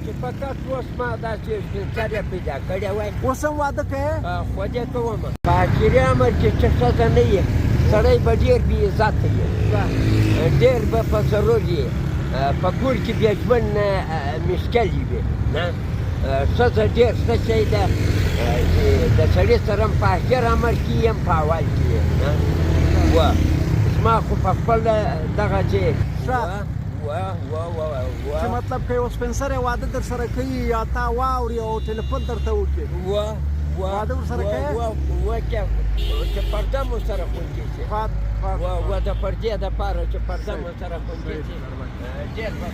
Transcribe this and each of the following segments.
چې فقط اوس ما داسې سپینسرې پیدا کړې وای. اوس هم واده کوې؟ خو دې کوم په اخري امر کې چې ښځه نه یې سړی به ډېر بې عزته یې، ډېر به په ضرور یې، په کور کې بیا ژوند مشکل وي نه. ښځه ډېر ښه شی ده چې د سړي سره هم په اخر امر کې یې هم په اول کې یې نه. زما خو په خپل دغسې چې مطلب که یو سپین سرې واده در سره کوي یا تا واوري او ټلیفون درته وکړي واده ورسره کوې؟ چې پرده مو سره خوندي شي، د پردې دپاره چې پرده مو سره خوندي شي، ډېر به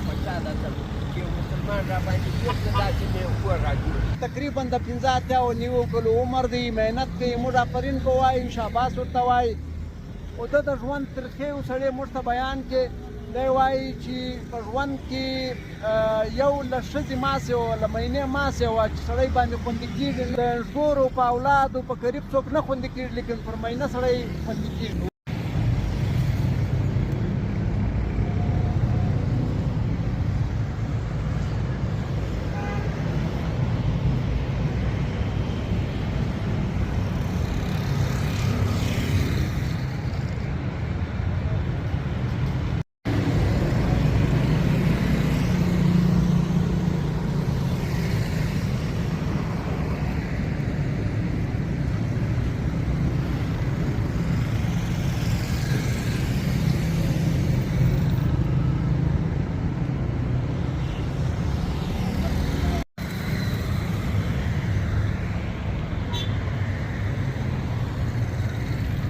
خوشحاله شم چې یو مسلمان راباندې بېرته داسې مې کور راجوړ. تقریبا د 85 کلو عمر دی، محنت کوي، موږ آفرین کو وایو، شاباس ورته وایي. او ده د ژوند ترخې سړی موږ ته بیان کې دی وایي چې په ژوند کې یو له ښځې ماسې وه، له مینې ماسې وه چې سړی باندې خوندي کېږي. د ژغورو په اولادو په قریب څوک نه خوندي کېږي، لیکن پر مینه سړی خوندي کېږي.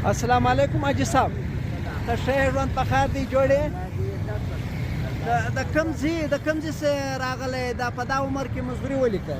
السلام علیکم حاجي صاحب، ته ښه یې؟ ژوند په خیر دی؟ جوړ یې؟ د کوم ځای څه راغلی؟ دا په دا عمر کې مزدوري ولیکه؟